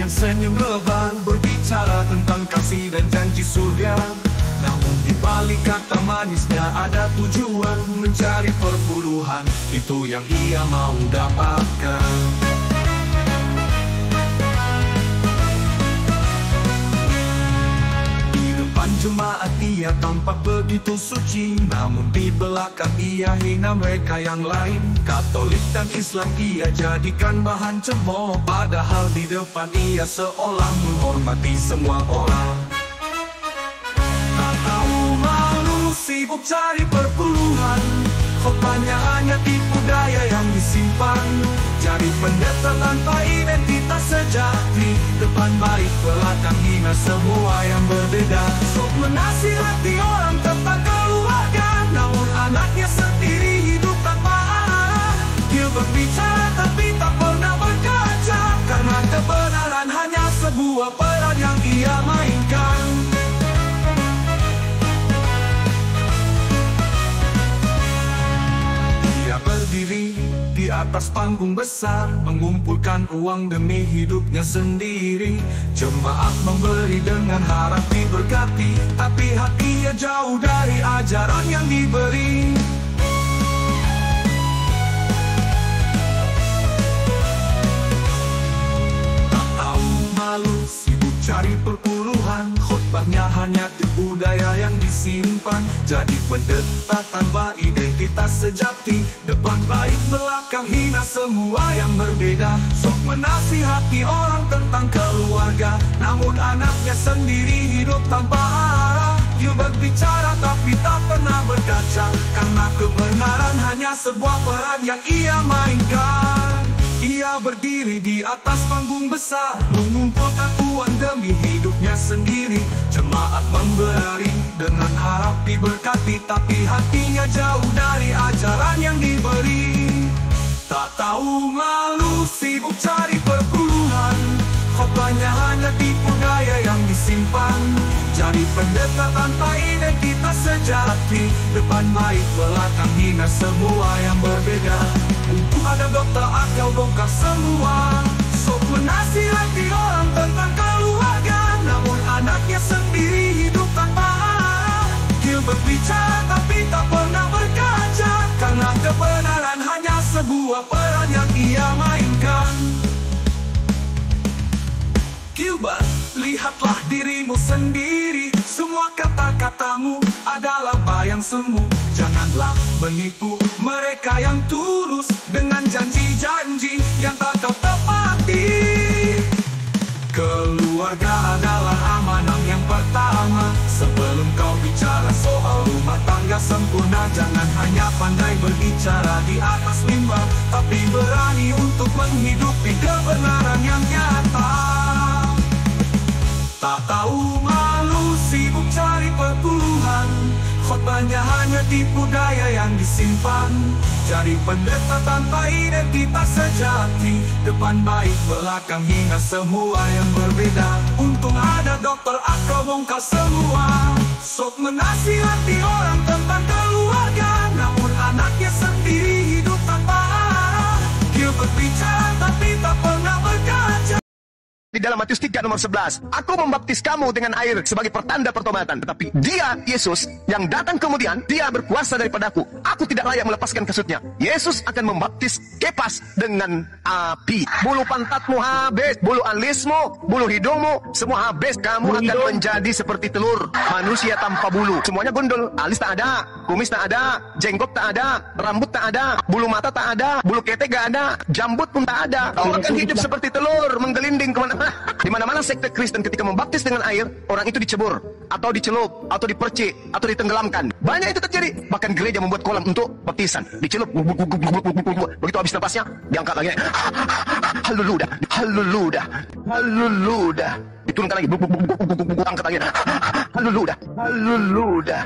yang senyum lebar, berbicara tentang kasih dan janji surga. Namun di balik kata manisnya ada tujuan, mencari perpuluhan, itu yang ia mau dapatkan. Di depan jemaat ia tampak begitu suci, namun di belakang ia hina mereka yang lain. Katolik dan Islam ia jadikan bahan cemooh, padahal di depan ia seolah menghormati semua orang. Tak tahu malu, sibuk cari perpuluhan, khotbahnya hanya tipu daya yang disimpan. Jadi pendeta tanpa identitas sejati, depan baik belakang hina semua yang berbeda. Sok menasihati orang tentang keluarga, namun anaknya sendiri hidup tanpa arah. Dia berbicara tapi tak pernah berkaca, karena kebenaran hanya sebuah peran yang ia mainkan. Dia berdiri di atas panggung besar, mengumpulkan uang demi hidupnya sendiri. Jemaat memberi dengan harap diberkati, tapi hatinya jauh dari ajaran yang diberi. Tak tahu malu, sibuk cari perpuluhan, khotbahnya hanya tipu daya yang disimpan. Jadi pendeta tanpa identitas sejati, depan baik belakang hina semua yang berbeda. Sok menasihati orang tentang keluarga, namun anaknya sendiri hidup tanpa arah. Dia berbicara tapi tak pernah berkaca, karena kebenaran hanya sebuah peran yang ia mainkan. Ia berdiri di atas panggung besar, mengumpulkan uang demi hidupnya sendiri. Jemaat memberi dengan harap diberkati, tapi hatinya jauh dari ajaran yang diberi. Tak tahu malu, sibuk cari perpuluhan, khotbahnya hanya tipu daya yang disimpan. Jadi pendeta tanpa identitas sejati, depan baik belakang hina semua yang berbeda. Untuk ada dokter akal bongkar semua, sok menasihati orang tentang keluarga, namun anaknya sendiri hidup tanpa arah. Dia berbicara tapi tak pernah berkaca, karena kebenaran hanya sebuah peran yang ia mainkan. Gilbert, lihatlah dirimu sendiri, semua kata-katamu adalah bayang semu. Janganlah menipu mereka yang tulus dengan janji-janji yang tak kau tepati. Keluarga adalah amanah yang pertama. Sebelum kau bicara soal rumah tangga sempurna, jangan hanya pandai berbicara di atas mimbar, tapi berani untuk menghidupi kebenaran yang nyata. Tak tahu malu, sibuk cari perpuluhan, khotbahnya hanya tipu daya yang disimpan. Jadi pendeta tanpa identitas sejati, depan baik belakang hina semua yang berbeda. Untung ada dokter akal bongkar semua, sok menasihati orang tentang keluarga, namun anaknya sendiri hidup tanpa arah. Dia berbicara tapi tak pernah berkaca. Di dalam Matius 3 nomor 11, aku membaptis kamu dengan air sebagai pertanda pertobatan, tetapi dia, Yesus, yang datang kemudian, dia berkuasa daripadaku. Aku tidak layak melepaskan kasutnya. Yesus akan membaptis Kepas dengan api. Bulu pantatmu habis, bulu alismu, bulu hidungmu, semua habis. Kamu akan menjadi seperti telur, manusia tanpa bulu. Semuanya gondol, alis tak ada, kumis tak ada, jenggot tak ada, rambut tak ada, bulu mata tak ada, bulu ketek gak ada, jambut pun tak ada. Kau akan hidup seperti telur, menggelinding kemana. Di mana-mana sekte Kristen ketika membaptis dengan air, orang itu dicebur, atau dicelup, atau dipercik, atau ditenggelamkan. Banyak itu terjadi. Bahkan gereja membuat kolam untuk baptisan. Dicelup, begitu habis napasnya, diangkat lagi. Haleluya, haleluya, haleluya. Diturunkan lagi, angkat lagi. Haleluya, haleluya,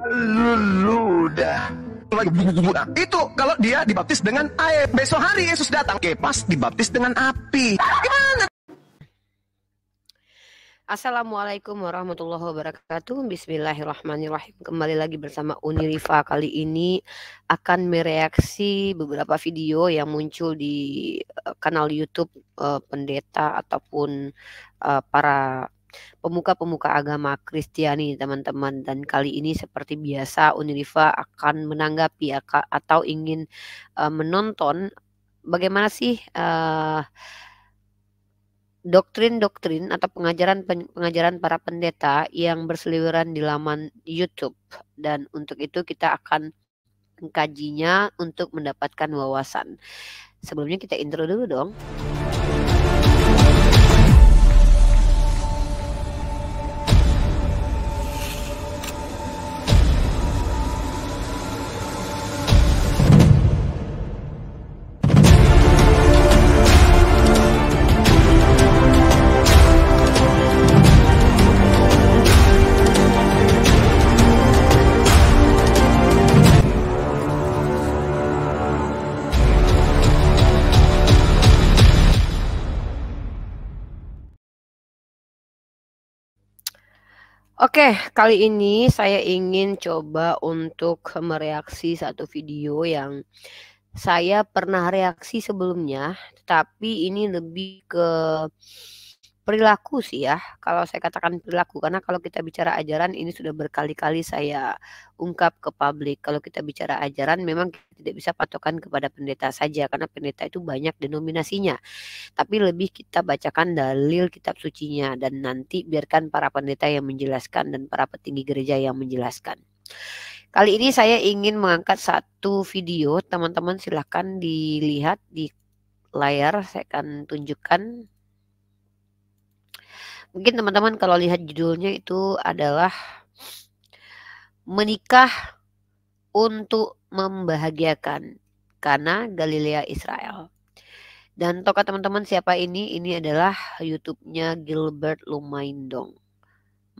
haleluya. Itu kalau dia dibaptis dengan air. Besok hari Yesus datang, Kepas dibaptis dengan api. Gimana? Assalamualaikum warahmatullahi wabarakatuh. Bismillahirrahmanirrahim. Kembali lagi bersama Unirifa. Kali ini akan mereaksi beberapa video yang muncul di kanal YouTube pendeta ataupun para pemuka-pemuka agama Kristiani, teman-teman. Dan kali ini seperti biasa Unirifa akan menanggapi atau ingin menonton bagaimana sih doktrin-doktrin atau pengajaran para pendeta yang berseliweran di laman YouTube. Dan untuk itu kita akan mengkajinya untuk mendapatkan wawasan. Sebelumnya kita intro dulu dong. Oke, kali ini saya ingin coba untuk mereaksi satu video yang saya pernah reaksi sebelumnya, tetapi ini lebih ke perilaku sih ya. Kalau saya katakan perilaku, karena kalau kita bicara ajaran ini sudah berkali-kali saya ungkap ke publik. Kalau kita bicara ajaran memang kita tidak bisa patokan kepada pendeta saja, karena pendeta itu banyak denominasinya. Tapi lebih kita bacakan dalil kitab sucinya dan nanti biarkan para pendeta yang menjelaskan dan para petinggi gereja yang menjelaskan. Kali ini saya ingin mengangkat satu video, teman-teman silahkan dilihat di layar, saya akan tunjukkan. Mungkin teman-teman kalau lihat judulnya itu adalah menikah untuk membahagiakan Kana Galilea Israel. Dan tokoh teman-teman siapa ini? Ini adalah YouTube-nya Gilbert Lumaindong.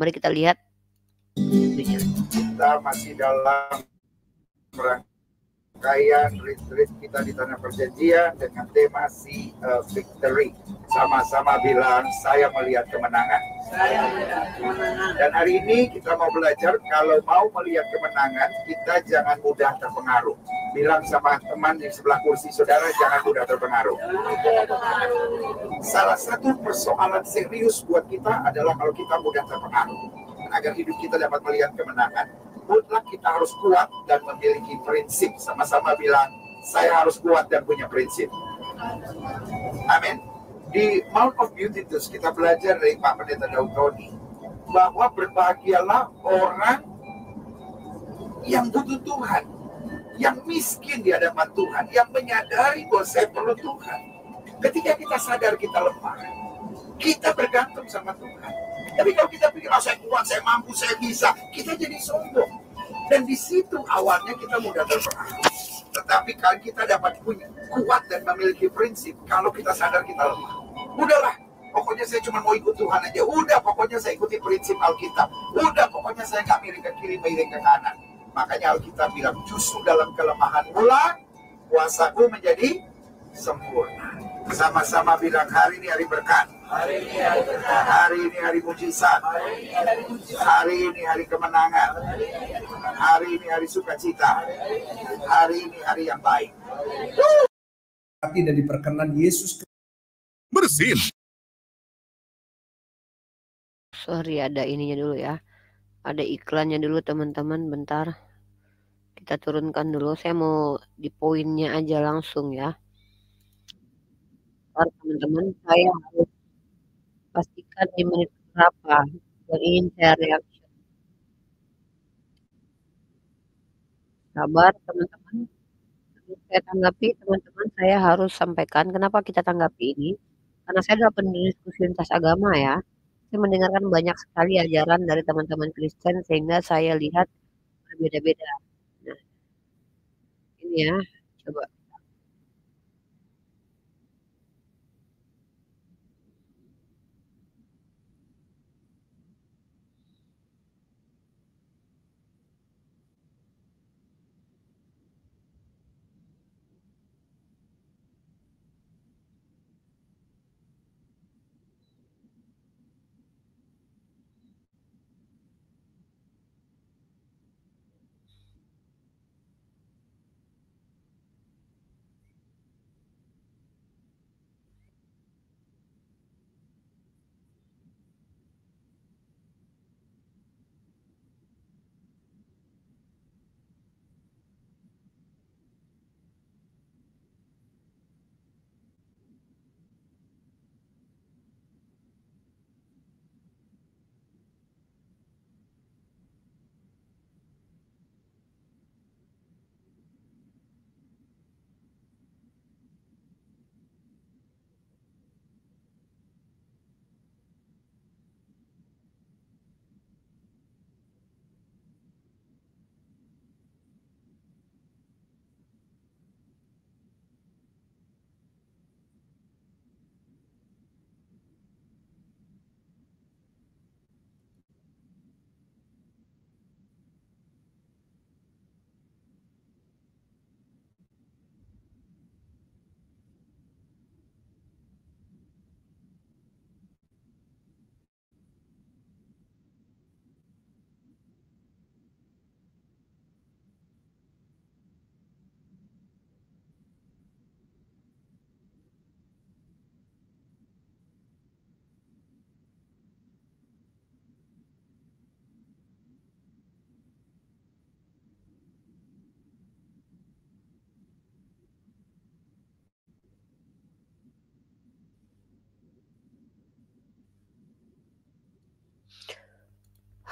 Mari kita lihat videonya. Kita masih dalam rangkaian retreat kita di Tanah Perjanjian dengan tema Sea of Victory. Sama-sama bilang, saya melihat kemenangan. Dan hari ini kita mau belajar, kalau mau melihat kemenangan, kita jangan mudah terpengaruh. Bilang sama teman di sebelah kursi saudara, jangan mudah terpengaruh. Salah satu persoalan serius buat kita adalah kalau kita mudah terpengaruh. Agar hidup kita dapat melihat kemenangan, mutlak kita harus kuat dan memiliki prinsip. Sama-sama bilang, saya harus kuat dan punya prinsip. Amin. Di Mount of Beatitudes kita belajar dari Pak Pendeta Daud Tony bahwa berbahagialah orang yang butuh Tuhan, yang miskin di hadapan Tuhan, yang menyadari bahwa saya perlu Tuhan. Ketika kita sadar kita lemah, kita bergantung sama Tuhan. Tapi kalau kita pikir, saya kuat, saya mampu, saya bisa, kita jadi sombong. Dan di situ awalnya kita mudah terpengaruh. Tetapi kalau kita dapat punya kuat dan memiliki prinsip, kalau kita sadar kita lemah, udahlah, pokoknya saya cuma mau ikut Tuhan aja. Udah, pokoknya saya ikuti prinsip Alkitab. Udah, pokoknya saya nggak miring ke kiri, miring ke kanan. Makanya Alkitab bilang, justru dalam kelemahan mula, kuasaku menjadi sempurna. Sama-sama bilang, hari ini hari berkat. Hari ini hari berkat. Hari ini hari mujizat. Hari ini hari kemenangan. Hari ini hari sukacita. Hari ini hari yang baik. Dan diperkenan Yesus Bersin. Sorry, ada ininya dulu ya. Ada iklannya dulu teman-teman, bentar. Kita turunkan dulu. Saya mau di poinnya aja langsung ya. Teman-teman, saya harus pastikan di menit berapa yang ingin saya reaksi. Sabar teman-teman. Saya tanggapi teman-teman, saya harus sampaikan kenapa kita tanggapi ini. Karena saya adalah pendiskusi lintas agama ya. Saya mendengarkan banyak sekali ajaran dari teman-teman Kristen sehingga saya lihat berbeda-beda. Nah, ini ya, coba.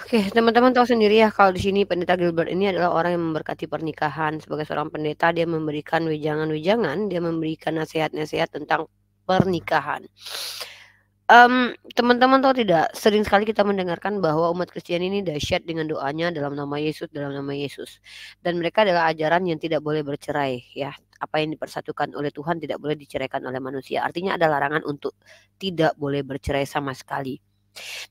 Oke, teman-teman tahu sendiri ya kalau di sini pendeta Gilbert ini adalah orang yang memberkati pernikahan. Sebagai seorang pendeta, dia memberikan wejangan-wejangan, dia memberikan nasihat-nasihat tentang pernikahan. Teman-teman tahu tidak, sering sekali kita mendengarkan bahwa umat Kristen ini dahsyat dengan doanya dalam nama Yesus, dalam nama Yesus. Dan mereka adalah ajaran yang tidak boleh bercerai ya. Apa yang dipersatukan oleh Tuhan tidak boleh diceraikan oleh manusia. Artinya ada larangan untuk tidak boleh bercerai sama sekali.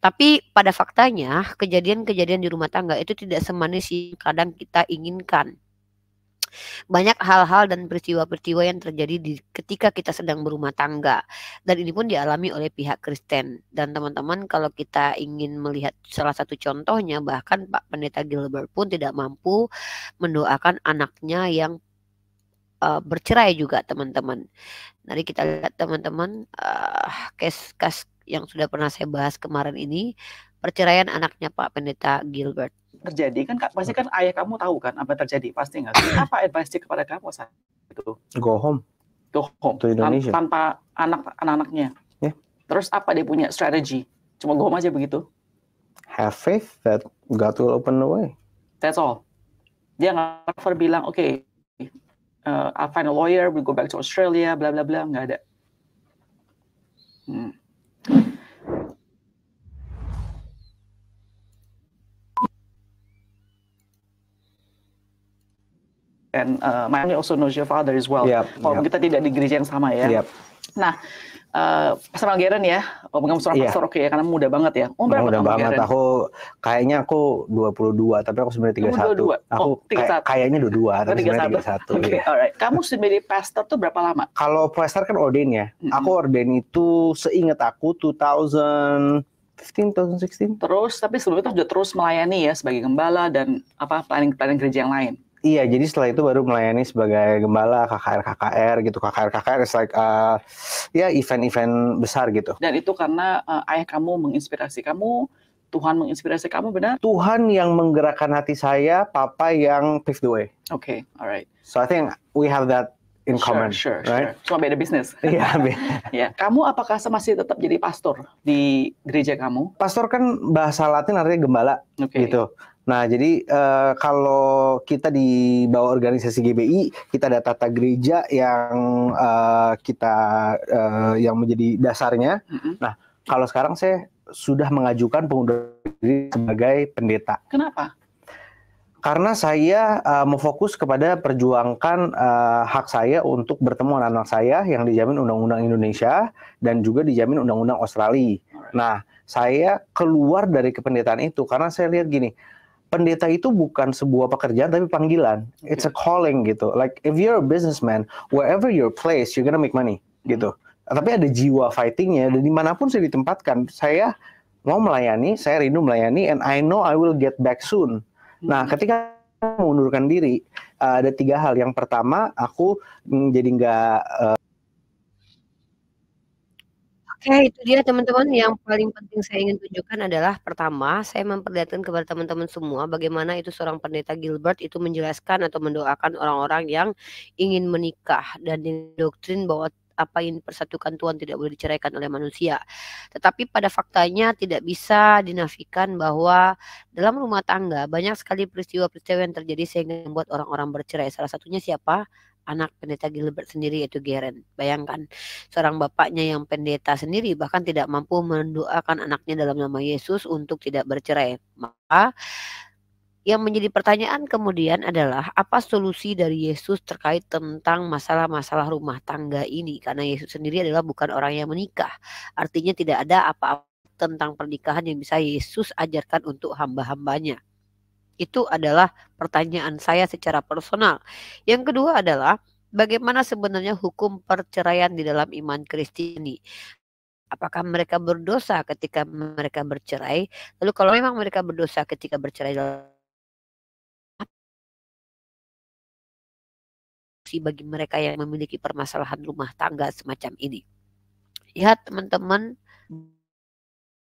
Tapi pada faktanya kejadian-kejadian di rumah tangga itu tidak semanis yang kadang kita inginkan. Banyak hal-hal dan peristiwa-peristiwa yang terjadi ketika kita sedang berumah tangga, dan ini pun dialami oleh pihak Kristen. Dan teman-teman, kalau kita ingin melihat salah satu contohnya, bahkan Pak Pendeta Gilbert pun tidak mampu mendoakan anaknya yang bercerai juga, teman-teman. Mari kita lihat teman-teman, case yang sudah pernah saya bahas kemarin ini, perceraian anaknya Pak Pendeta Gilbert. Terjadi kan pasti kan ayah kamu tahu kan apa yang terjadi, pasti nggak sih? Apa advice kepada kamu saat itu? Go home. Go home To Indonesia. tanpa anak-anaknya. Yeah. Terus apa dia punya strategi? Cuma go home aja begitu? Have faith that God will open the way. That's all. Dia nggak pernah bilang okay, I'll find a lawyer, we go back to Australia, bla bla bla, nggak ada. And my family also knows your father as well. Walaupun kita tidak di gereja yang sama ya. Nah, Pastor Malgeren ya, kamu seorang pastor, oke ya, karena muda banget ya. Berapa muda banget, kayaknya aku 22, tapi aku sebenarnya 31. Aku kayaknya 22, tapi sebenarnya 31. Okay, alright. Kamu sebagai pastor tuh berapa lama? Kalau pastor kan ordain ya. Aku ordain itu seingat aku 2016. Terus, tapi sebelum itu sudah terus melayani ya sebagai gembala dan planning gereja yang lain. Iya, jadi setelah itu baru melayani sebagai gembala KKR gitu. KKR is like event-event besar gitu. Dan itu karena ayah kamu menginspirasi kamu, Tuhan menginspirasi kamu, benar? Tuhan yang menggerakkan hati saya, Papa yang pave the way. Okay, alright. So I think we have that in common. Sure. Right? Cuma beda bisnis. Iya, ya. Kamu apakah masih tetap jadi pastor di gereja kamu? Pastor kan bahasa Latin artinya gembala, gitu. Nah, jadi kalau kita di bawah organisasi GBI, kita ada tata gereja yang yang menjadi dasarnya. Nah, kalau sekarang saya sudah mengajukan pengunduran diri sebagai pendeta. Kenapa? Karena saya mau fokus kepada perjuangkan hak saya untuk bertemu anak-anak saya yang dijamin Undang-Undang Indonesia dan juga dijamin Undang-Undang Australia. Nah, saya keluar dari kependetaan itu karena saya lihat gini, pendeta itu bukan sebuah pekerjaan tapi panggilan. It's a calling gitu. Like if you're a businessman, wherever you're placed, you're gonna make money gitu. Tapi ada jiwa fightingnya dan dimanapun saya ditempatkan, saya mau melayani, saya rindu melayani, and I know I will get back soon. Nah, ketika mengundurkan diri, ada 3 hal. Yang pertama, aku jadi nggak Oke, itu dia teman-teman, yang paling penting saya ingin tunjukkan adalah pertama, saya memperlihatkan kepada teman-teman semua bagaimana itu seorang pendeta Gilbert itu menjelaskan atau mendoakan orang-orang yang ingin menikah dan didoktrin bahwa apa yang dipersatukan Tuhan tidak boleh diceraikan oleh manusia. Tetapi pada faktanya tidak bisa dinafikan bahwa dalam rumah tangga banyak sekali peristiwa-peristiwa yang terjadi sehingga membuat orang-orang bercerai. Salah satunya siapa? Anak pendeta Gilbert sendiri, yaitu Garen. Bayangkan, seorang bapaknya yang pendeta sendiri bahkan tidak mampu mendoakan anaknya dalam nama Yesus untuk tidak bercerai. Maka yang menjadi pertanyaan kemudian adalah apa solusi dari Yesus terkait tentang masalah-masalah rumah tangga ini? Karena Yesus sendiri adalah bukan orang yang menikah. Artinya tidak ada apa-apa tentang pernikahan yang bisa Yesus ajarkan untuk hamba-hambanya. Itu adalah pertanyaan saya secara personal. Yang kedua adalah bagaimana sebenarnya hukum perceraian di dalam iman Kristiani. Apakah mereka berdosa ketika mereka bercerai? Lalu kalau memang mereka berdosa ketika bercerai, bagi mereka yang memiliki permasalahan rumah tangga semacam ini. Lihat teman-teman,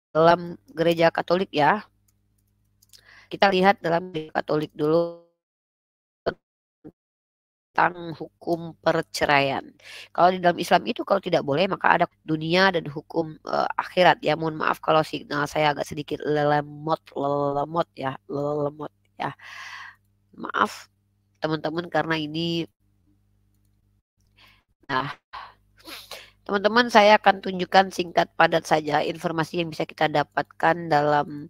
dalam gereja Katolik ya. Kita lihat dalam gereja Katolik dulu tentang hukum perceraian. Kalau di dalam Islam itu kalau tidak boleh maka ada dunia dan hukum akhirat. Ya mohon maaf kalau signal saya agak sedikit lelemot ya. Maaf teman-teman karena ini. Nah, teman-teman, saya akan tunjukkan singkat padat saja informasi yang bisa kita dapatkan dalam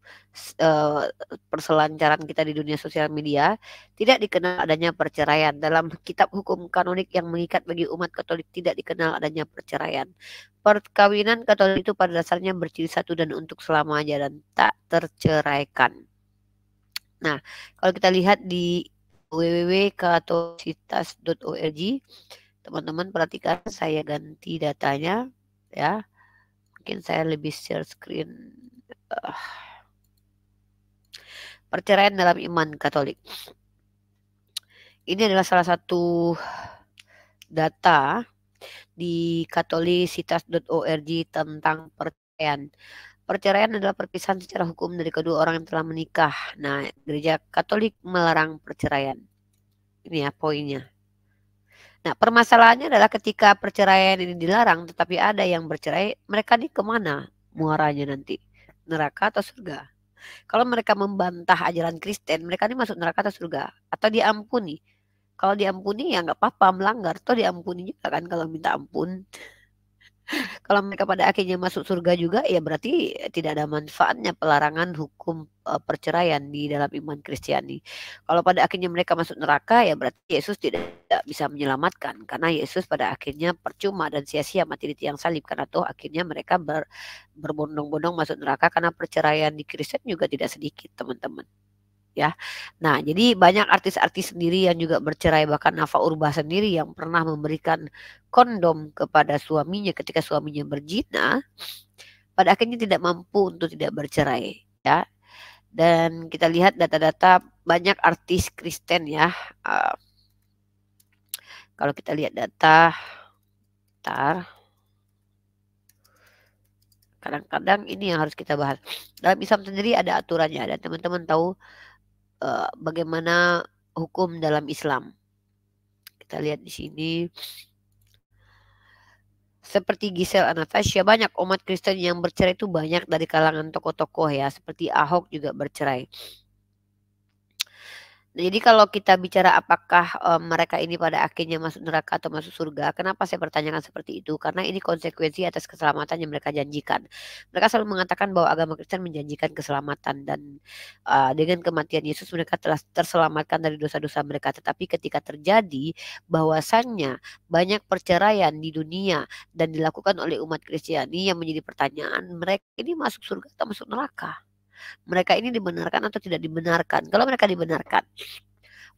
perselancaran kita di dunia sosial media. Tidak dikenal adanya perceraian. Dalam kitab hukum kanonik yang mengikat bagi umat Katolik tidak dikenal adanya perceraian. Perkawinan Katolik itu pada dasarnya berciri satu dan untuk selamanya dan tak terceraikan. Nah, kalau kita lihat di www.katolisitas.org, teman-teman perhatikan saya ganti datanya ya. Mungkin saya lebih share screen. Perceraian dalam iman Katolik. Ini adalah salah satu data di katolisitas.org tentang perceraian. Perceraian adalah perpisahan secara hukum dari kedua orang yang telah menikah. Nah, Gereja Katolik melarang perceraian. Ini ya poinnya. Nah, permasalahannya adalah ketika perceraian ini dilarang, tetapi ada yang bercerai, mereka ini kemana muaranya nanti? Neraka atau surga? Kalau mereka membantah ajaran Kristen, mereka ini masuk neraka atau surga? Atau diampuni? Kalau diampuni ya nggak apa-apa, melanggar. Atau diampuni juga kan kalau minta ampun. Kalau mereka pada akhirnya masuk surga juga, ya berarti tidak ada manfaatnya pelarangan hukum perceraian di dalam iman Kristiani. Kalau pada akhirnya mereka masuk neraka, ya berarti Yesus tidak bisa menyelamatkan. Karena Yesus pada akhirnya percuma dan sia-sia mati di tiang salib. Karena toh akhirnya mereka berbondong-bondong masuk neraka karena perceraian di Kristen juga tidak sedikit, teman-teman. Ya, nah jadi banyak artis-artis sendiri yang juga bercerai, bahkan Nafa Urbah sendiri yang pernah memberikan kondom kepada suaminya ketika suaminya berzina, pada akhirnya tidak mampu untuk tidak bercerai ya. Dan kita lihat data-data banyak artis Kristen ya. Kalau kita lihat data, kadang-kadang ini yang harus kita bahas. Dalam Islam sendiri ada aturannya dan teman-teman tahu bagaimana hukum dalam Islam. Kita lihat di sini. Seperti Giselle Anastasia, banyak umat Kristen yang bercerai itu banyak dari kalangan tokoh-tokoh ya. Seperti Ahok juga bercerai. Nah, jadi kalau kita bicara apakah mereka ini pada akhirnya masuk neraka atau masuk surga, kenapa saya pertanyakan seperti itu? Karena ini konsekuensi atas keselamatan yang mereka janjikan. Mereka selalu mengatakan bahwa agama Kristen menjanjikan keselamatan dan dengan kematian Yesus mereka telah terselamatkan dari dosa-dosa mereka. Tetapi ketika terjadi bahwasannya banyak perceraian di dunia dan dilakukan oleh umat Kristiani yang menjadi pertanyaan, mereka ini masuk surga atau masuk neraka? Mereka ini dibenarkan atau tidak dibenarkan? Kalau mereka dibenarkan,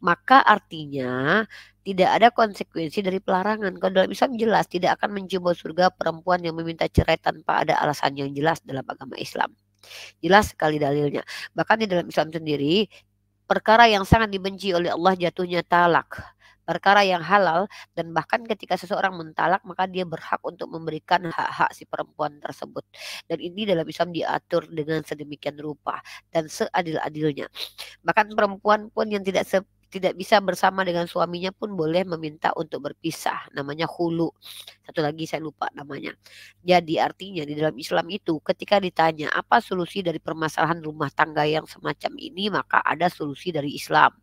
maka artinya tidak ada konsekuensi dari pelarangan. Kalau dalam Islam jelas tidak akan mencium bau surga perempuan yang meminta cerai tanpa ada alasan yang jelas dalam agama Islam. Jelas sekali dalilnya. Bahkan di dalam Islam sendiri, perkara yang sangat dibenci oleh Allah jatuhnya talak. Perkara yang halal dan bahkan ketika seseorang mentalak maka dia berhak untuk memberikan hak-hak si perempuan tersebut. Dan ini dalam Islam diatur dengan sedemikian rupa dan seadil-adilnya. Bahkan perempuan pun yang tidak bisa bersama dengan suaminya pun boleh meminta untuk berpisah. Namanya khulu. Satu lagi saya lupa namanya. Jadi artinya di dalam Islam itu ketika ditanya apa solusi dari permasalahan rumah tangga yang semacam ini, maka ada solusi dari Islam.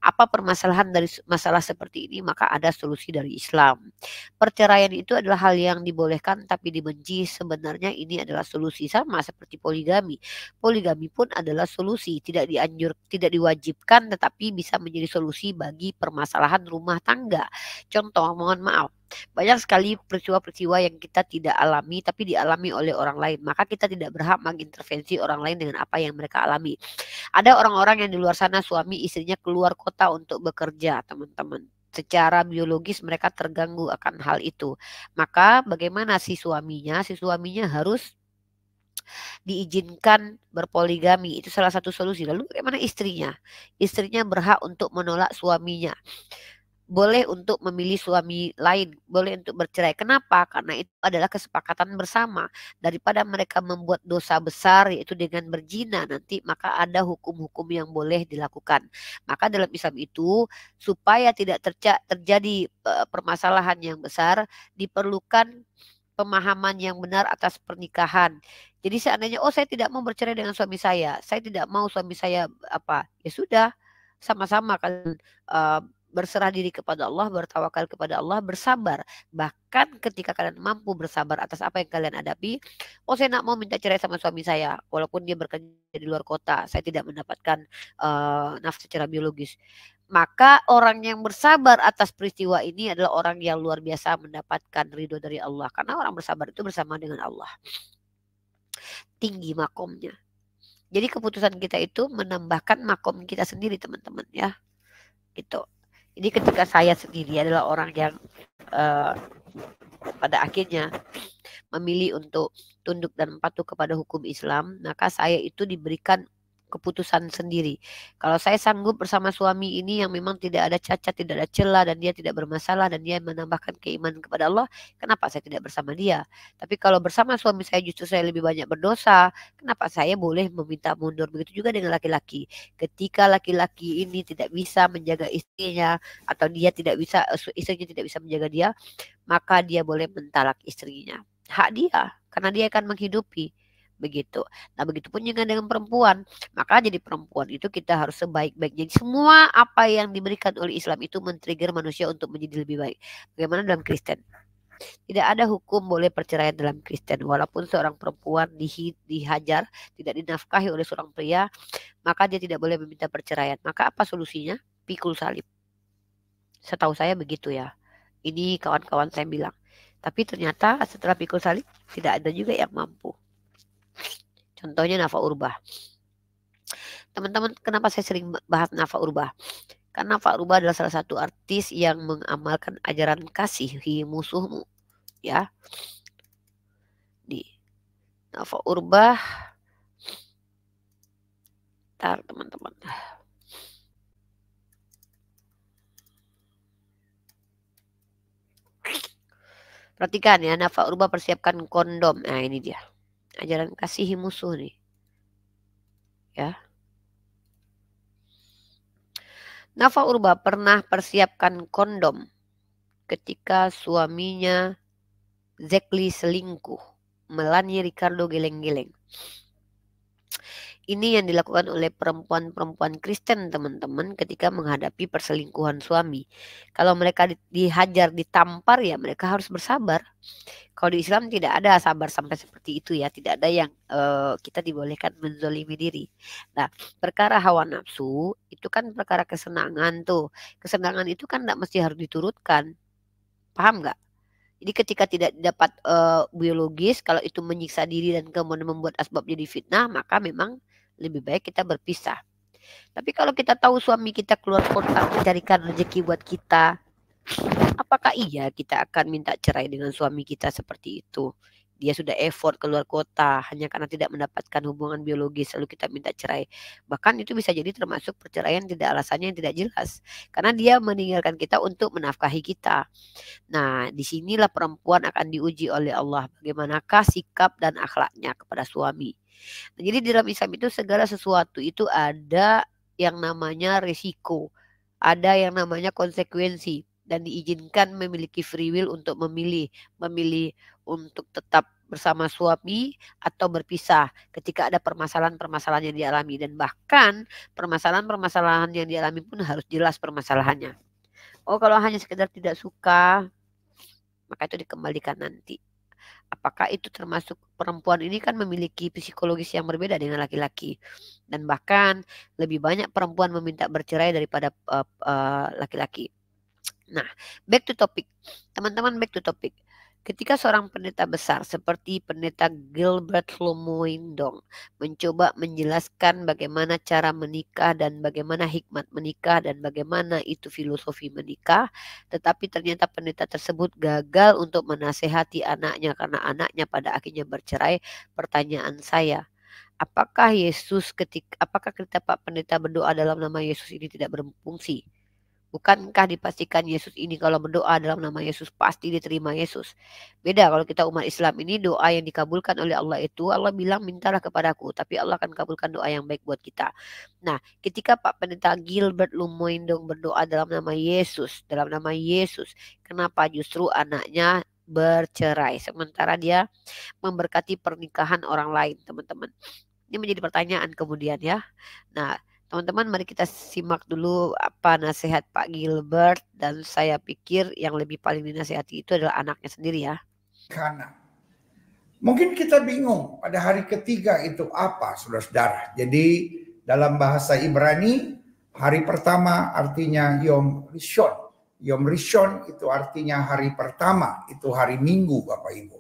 Apa permasalahan dari masalah seperti ini, maka ada solusi dari Islam. Perceraian itu adalah hal yang dibolehkan tapi dibenci. Sebenarnya ini adalah solusi, sama seperti poligami. Poligami pun adalah solusi, tidak diwajibkan tetapi bisa menjadi solusi bagi permasalahan rumah tangga. Contoh, mohon maaf, banyak sekali peristiwa-peristiwa yang kita tidak alami tapi dialami oleh orang lain, maka kita tidak berhak mengintervensi orang lain dengan apa yang mereka alami. Ada orang-orang yang di luar sana suami istrinya keluar kota untuk bekerja, teman-teman. Secara biologis mereka terganggu akan hal itu. Maka bagaimana si suaminya? Si suaminya harus diizinkan berpoligami. Itu salah satu solusi. Lalu bagaimana istrinya? Istrinya berhak untuk menolak suaminya. boleh untuk memilih suami lain, boleh untuk bercerai. Kenapa? Karena itu adalah kesepakatan bersama. Daripada mereka membuat dosa besar yaitu dengan berzina nanti, maka ada hukum-hukum yang boleh dilakukan. Maka dalam Islam itu supaya tidak terjadi permasalahan yang besar, diperlukan pemahaman yang benar atas pernikahan. Jadi seandainya saya tidak mau bercerai dengan suami saya tidak mau suami saya apa, ya sudah sama-sama kan berserah diri kepada Allah, bertawakal kepada Allah, bersabar. Bahkan ketika kalian mampu bersabar atas apa yang kalian hadapi, saya nak mau minta cerai sama suami saya, walaupun dia bekerja di luar kota, saya tidak mendapatkan nafsu secara biologis. Maka orang yang bersabar atas peristiwa ini adalah orang yang luar biasa mendapatkan ridho dari Allah. Karena orang bersabar itu bersama dengan Allah. Tinggi makomnya. Jadi keputusan kita itu menambahkan makom kita sendiri, teman-teman ya. Gitu. Jadi ketika saya sendiri adalah orang yang pada akhirnya memilih untuk tunduk dan patuh kepada hukum Islam, maka saya itu diberikan keputusan sendiri. Kalau saya sanggup bersama suami ini yang memang tidak ada cacat, tidak ada celah, dan dia tidak bermasalah, dan dia menambahkan keimanan kepada Allah, kenapa saya tidak bersama dia? Tapi kalau bersama suami saya justru saya lebih banyak berdosa, kenapa saya boleh meminta mundur? Begitu juga dengan laki-laki. Ketika laki-laki ini tidak bisa menjaga istrinya, atau dia tidak bisa, istrinya tidak bisa menjaga dia, maka dia boleh mentalak istrinya. Hak dia, karena dia akan menghidupi. Begitu. Nah, begitupun juga dengan perempuan. Maka jadi perempuan itu kita harus sebaik-baiknya. Semua apa yang diberikan oleh Islam itu men-trigger manusia untuk menjadi lebih baik. Bagaimana dalam Kristen? Tidak ada hukum boleh perceraian dalam Kristen. Walaupun seorang perempuan dihajar, tidak dinafkahi oleh seorang pria, maka dia tidak boleh meminta perceraian. Maka apa solusinya? Pikul salib. Setahu saya begitu ya. Ini kawan-kawan saya bilang. Tapi ternyata setelah pikul salib tidak ada juga yang mampu. Contohnya Nafa Urbah. Teman-teman, kenapa saya sering bahas Nafa Urbah? Karena Nafa Urbah adalah salah satu artis yang mengamalkan ajaran kasihi musuhmu. Ya. Di Nafa Urbah. Ntar teman-teman. Perhatikan ya, Nafa Urbah persiapkan kondom. Nah, ini dia. Ajaran kasihi musuh nih. Ya. Nafa Urbah pernah persiapkan kondom ketika suaminya Zekli selingkuh, Melanie Ricardo geleng-geleng. Ini yang dilakukan oleh perempuan-perempuan Kristen, teman-teman, ketika menghadapi perselingkuhan suami. Kalau mereka dihajar, ditampar, ya mereka harus bersabar. Kalau di Islam tidak ada sabar sampai seperti itu ya. Tidak ada yang kita dibolehkan menzolimi diri. Nah, perkara hawa nafsu itu kan perkara kesenangan tuh. Kesenangan itu kan tidak mesti harus diturutkan. Paham nggak? Jadi ketika tidak dapat biologis, kalau itu menyiksa diri dan kemudian membuat asbab jadi fitnah, maka memang lebih baik kita berpisah. Tapi kalau kita tahu suami kita keluar kota mencarikan rezeki buat kita, apakah iya kita akan minta cerai dengan suami kita seperti itu? Dia sudah effort keluar kota hanya karena tidak mendapatkan hubungan biologis lalu kita minta cerai. Bahkan itu bisa jadi termasuk perceraian tidak alasannya yang tidak jelas. Karena dia meninggalkan kita untuk menafkahi kita. Nah, disinilah perempuan akan diuji oleh Allah. Bagaimanakah sikap dan akhlaknya kepada suami. Nah, jadi di dalam Islam itu segala sesuatu itu ada yang namanya risiko. Ada yang namanya konsekuensi. Dan diizinkan memiliki free will untuk memilih untuk tetap bersama suami atau berpisah ketika ada permasalahan-permasalahan yang dialami. Dan bahkan permasalahan-permasalahan yang dialami pun harus jelas permasalahannya. Kalau hanya sekedar tidak suka, maka itu dikembalikan nanti. Apakah itu termasuk perempuan ini kan memiliki psikologis yang berbeda dengan laki-laki. Dan bahkan lebih banyak perempuan meminta bercerai daripada laki-laki. Nah, back to topic. Teman-teman, back to topic. Ketika seorang pendeta besar seperti pendeta Gilbert Lomoindong mencoba menjelaskan bagaimana cara menikah dan bagaimana hikmat menikah dan bagaimana itu filosofi menikah, tetapi ternyata pendeta tersebut gagal untuk menasehati anaknya karena anaknya pada akhirnya bercerai. Pertanyaan saya, apakah ketika Pak Pendeta berdoa dalam nama Yesus ini tidak berfungsi? Bukankah dipastikan Yesus ini kalau berdoa dalam nama Yesus pasti diterima Yesus? Beda kalau kita umat Islam ini, doa yang dikabulkan oleh Allah itu Allah bilang mintalah kepadaku, tapi Allah akan kabulkan doa yang baik buat kita. Nah, ketika Pak Pendeta Gilbert Lumoindong berdoa dalam nama Yesus, kenapa justru anaknya bercerai sementara dia memberkati pernikahan orang lain, teman-teman? Ini menjadi pertanyaan kemudian ya. Nah, teman-teman, mari kita simak dulu apa nasihat Pak Gilbert, dan saya pikir yang lebih paling dinasihati itu adalah anaknya sendiri ya. Karena mungkin kita bingung pada hari ketiga itu apa, saudara-saudara. Jadi dalam bahasa Ibrani, hari pertama artinya Yom Rishon. Yom Rishon itu artinya hari pertama, itu hari Minggu Bapak Ibu.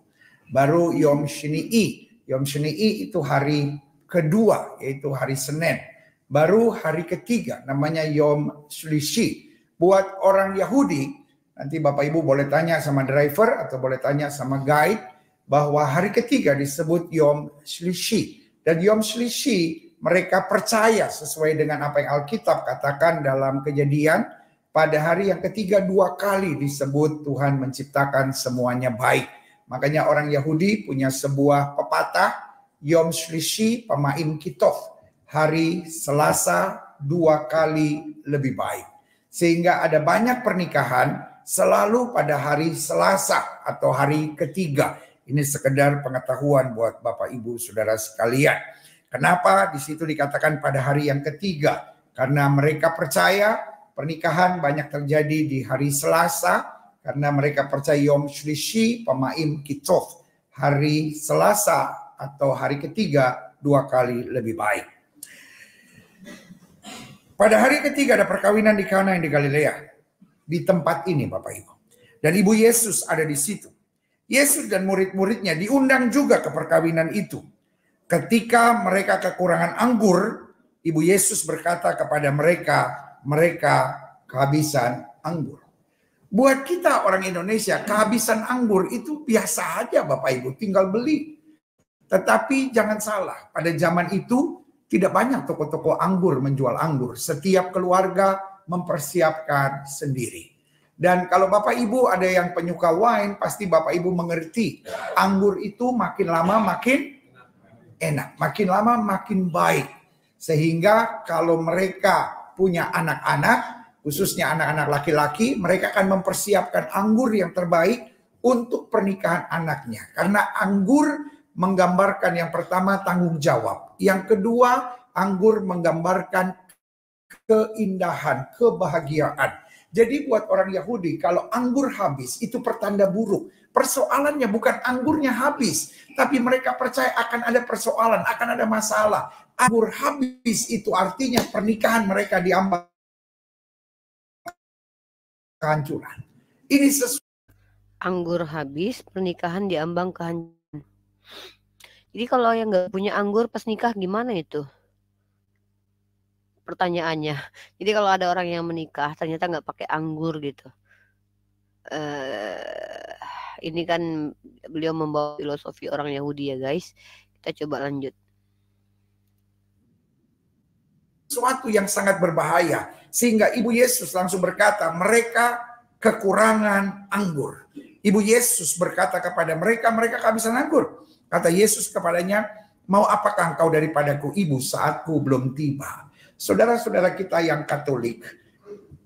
Baru Yom Shini'i. Yom Shini'i itu hari kedua, yaitu hari Senin. Baru hari ketiga namanya Yom Shlishi. Buat orang Yahudi, nanti Bapak Ibu boleh tanya sama driver atau boleh tanya sama guide, bahwa hari ketiga disebut Yom Shlishi. Dan Yom Shlishi mereka percaya sesuai dengan apa yang Alkitab katakan dalam Kejadian, pada hari yang ketiga 2 kali disebut Tuhan menciptakan semuanya baik. Makanya orang Yahudi punya sebuah pepatah, Yom Shlishi Pamaim Kitov. Hari Selasa 2 kali lebih baik. Sehingga ada banyak pernikahan selalu pada hari Selasa atau hari ketiga. Ini sekedar pengetahuan buat Bapak Ibu Saudara sekalian. Kenapa di situ dikatakan pada hari yang ketiga? Karena mereka percaya pernikahan banyak terjadi di hari Selasa. Karena mereka percaya Yom Shlishi Pamaim Kitov. Hari Selasa atau hari ketiga 2 kali lebih baik. Pada hari ketiga ada perkawinan di Kana yang di Galilea. Di tempat ini Bapak Ibu. Dan Ibu Yesus ada di situ. Yesus dan murid-muridnya diundang juga ke perkawinan itu. Ketika mereka kekurangan anggur, Ibu Yesus berkata kepada mereka kehabisan anggur. Buat kita orang Indonesia, kehabisan anggur itu biasa aja Bapak Ibu, tinggal beli. Tetapi jangan salah, pada zaman itu tidak banyak toko-toko anggur menjual anggur. Setiap keluarga mempersiapkan sendiri. Dan kalau Bapak Ibu ada yang penyuka wine, pasti Bapak Ibu mengerti. Anggur itu makin lama makin enak. Makin lama makin baik. Sehingga kalau mereka punya anak-anak, khususnya anak-anak laki-laki, mereka akan mempersiapkan anggur yang terbaik untuk pernikahan anaknya. Karena anggur menggambarkan yang pertama tanggung jawab. Yang kedua, anggur menggambarkan keindahan, kebahagiaan. Jadi buat orang Yahudi, kalau anggur habis itu pertanda buruk. Persoalannya bukan anggurnya habis, tapi mereka percaya akan ada persoalan, akan ada masalah. Anggur habis itu artinya pernikahan mereka diambang kehancuran. Ini anggur habis, pernikahan diambang kehancuran. Jadi kalau yang nggak punya anggur pas nikah gimana itu? Pertanyaannya. Jadi kalau ada orang yang menikah ternyata nggak pakai anggur gitu. Ini kan beliau membawa filosofi orang Yahudi ya guys. Kita coba lanjut. Sesuatu yang sangat berbahaya. Sehingga Ibu Yesus langsung berkata, mereka kekurangan anggur. Ibu Yesus berkata kepada mereka, mereka kehabisan anggur. Kata Yesus kepadanya, mau apakah engkau daripadaku ibu, saatku belum tiba. Saudara-saudara kita yang Katolik,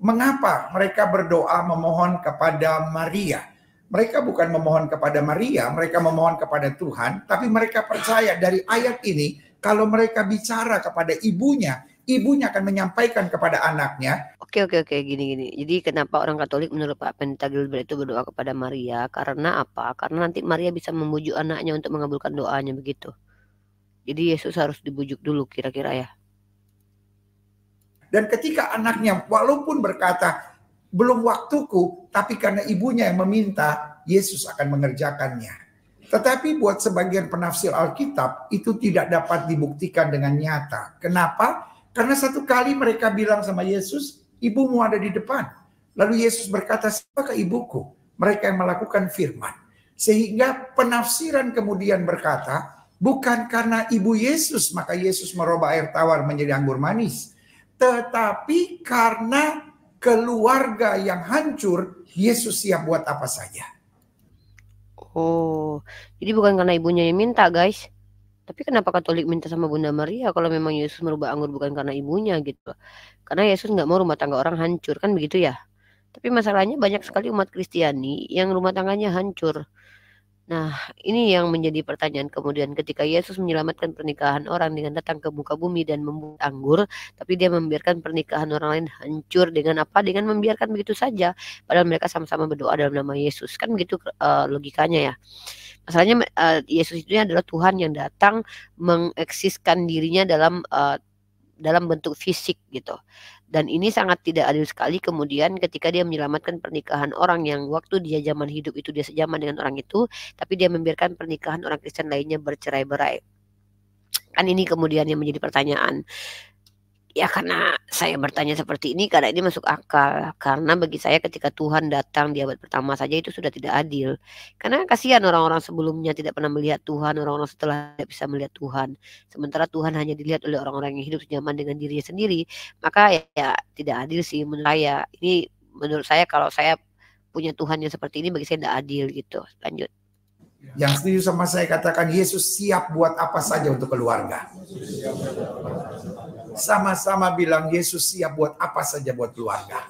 mengapa mereka berdoa memohon kepada Maria? Mereka bukan memohon kepada Maria, mereka memohon kepada Tuhan. Tapi mereka percaya dari ayat ini, kalau mereka bicara kepada ibunya, ibunya akan menyampaikan kepada anaknya. Oke, gini. Jadi kenapa orang Katolik menurut Pak Pendeta Gilbert itu berdoa kepada Maria? Karena apa? Karena nanti Maria bisa membujuk anaknya untuk mengabulkan doanya begitu. Jadi Yesus harus dibujuk dulu kira-kira ya. Dan ketika anaknya walaupun berkata, belum waktuku, tapi karena ibunya yang meminta, Yesus akan mengerjakannya. Tetapi buat sebagian penafsir Alkitab, itu tidak dapat dibuktikan dengan nyata. Kenapa? Karena satu kali mereka bilang sama Yesus, ibumu ada di depan. Lalu Yesus berkata, siapakah ibuku? Mereka yang melakukan firman. Sehingga penafsiran kemudian berkata, bukan karena ibu Yesus, maka Yesus merubah air tawar menjadi anggur manis. Tetapi karena keluarga yang hancur, Yesus siap buat apa saja. Oh, jadi bukan karena ibunya yang minta, guys. Tapi kenapa Katolik minta sama Bunda Maria kalau memang Yesus merubah anggur bukan karena ibunya gitu? Karena Yesus nggak mau rumah tangga orang hancur, kan begitu ya? Tapi masalahnya banyak sekali umat Kristiani yang rumah tangganya hancur. Nah, ini yang menjadi pertanyaan kemudian ketika Yesus menyelamatkan pernikahan orang dengan datang ke muka bumi dan membuat anggur, tapi dia membiarkan pernikahan orang lain hancur dengan apa? Dengan membiarkan begitu saja, padahal mereka sama-sama berdoa dalam nama Yesus. Kan begitu logikanya ya. Masalahnya Yesus itu adalah Tuhan yang datang mengeksiskan dirinya dalam bentuk fisik gitu. Dan ini sangat tidak adil sekali kemudian ketika dia menyelamatkan pernikahan orang yang waktu dia zaman hidup itu dia sejaman dengan orang itu, tapi dia membiarkan pernikahan orang Kristen lainnya bercerai-berai. Kan ini kemudian yang menjadi pertanyaan. Ya karena saya bertanya seperti ini karena ini masuk akal. Karena bagi saya ketika Tuhan datang di abad pertama saja itu sudah tidak adil. Karena kasihan orang-orang sebelumnya tidak pernah melihat Tuhan, orang-orang setelah tidak bisa melihat Tuhan. Sementara Tuhan hanya dilihat oleh orang-orang yang hidup sejaman dengan dirinya sendiri. Maka ya tidak adil sih menurut saya. Ini menurut saya kalau saya punya Tuhan yang seperti ini bagi saya tidak adil gitu. Lanjut. Yang setuju sama saya katakan Yesus siap buat apa saja untuk keluarga. Sama-sama bilang Yesus siap buat apa saja buat keluarga.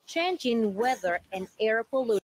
Changing weather and air pollution.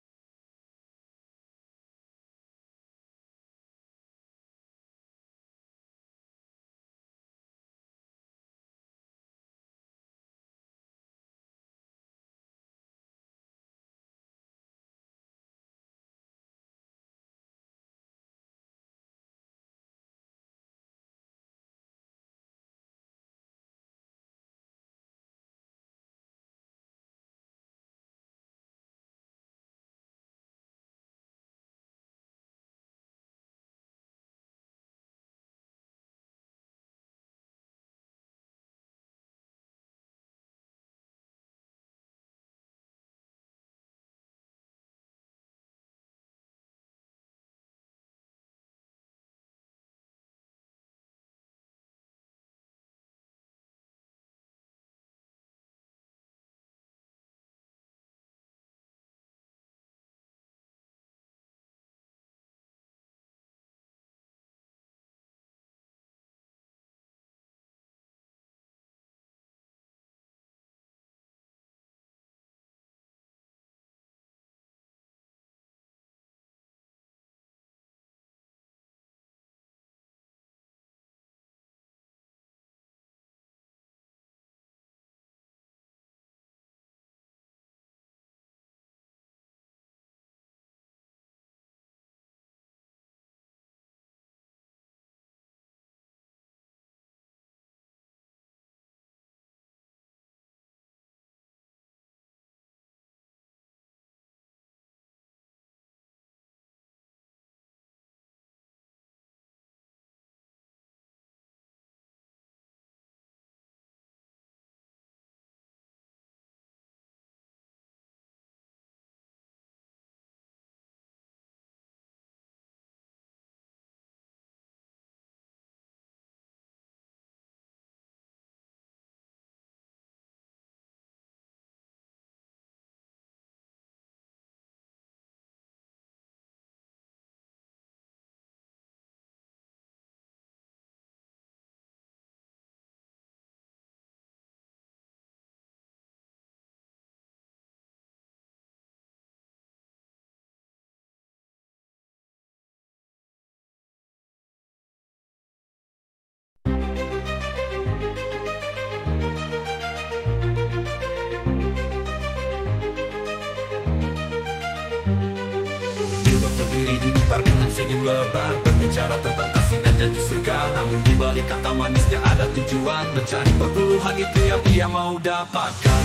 Diputar dengan senyum lebar, berbicara tentang kasih dan janji surga. Namun di balik kata manisnya ada tujuan, mencari perpuluhan itu yang ia mau dapatkan.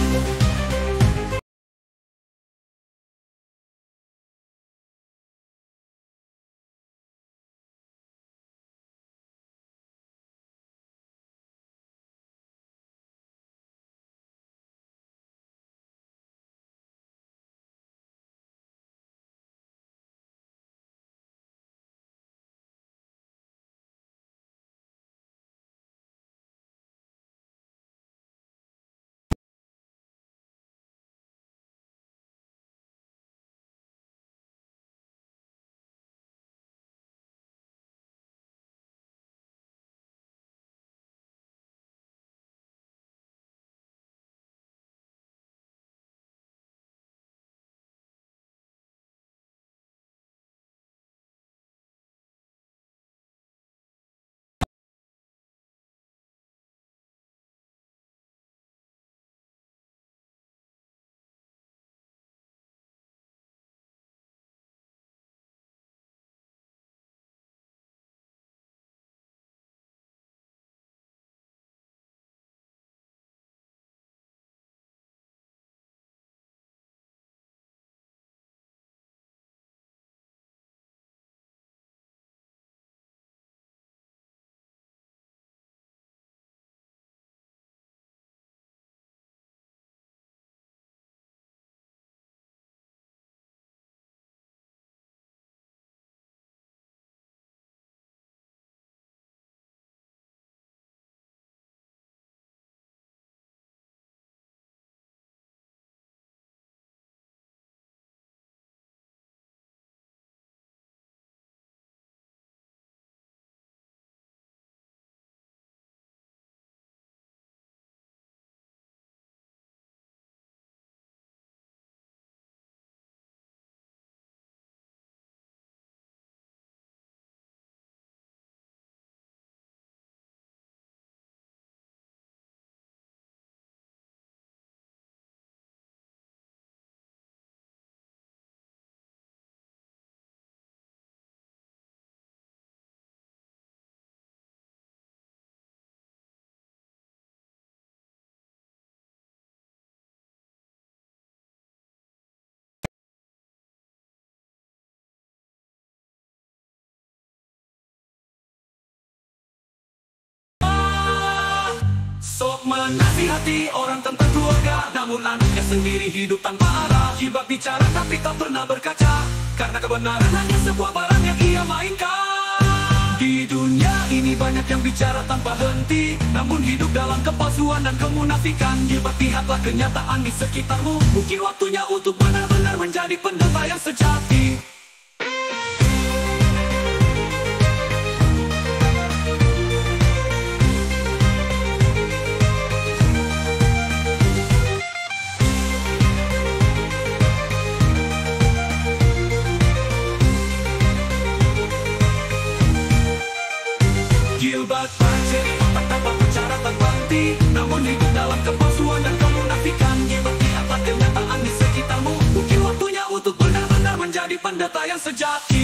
menasihati orang tentang keluarga, namun anaknya sendiri hidup tanpa arah. Gibah bicara tapi tak pernah berkaca, karena kebenaran hanya sebuah barang yang ia mainkan. Di dunia ini banyak yang bicara tanpa henti, namun hidup dalam kepalsuan dan kemunafikan. Lihatlah kenyataan di sekitarmu, mungkin waktunya untuk benar-benar menjadi pendeta yang sejati. Gilbert Parjeri tanpa bicara tanpa henti, namun hidup dalam kepalsuan dan kemunafikan. Lihatlah kenyataan di sekitarmu, mungkin waktunya untuk benar-benar menjadi pendeta yang sejati.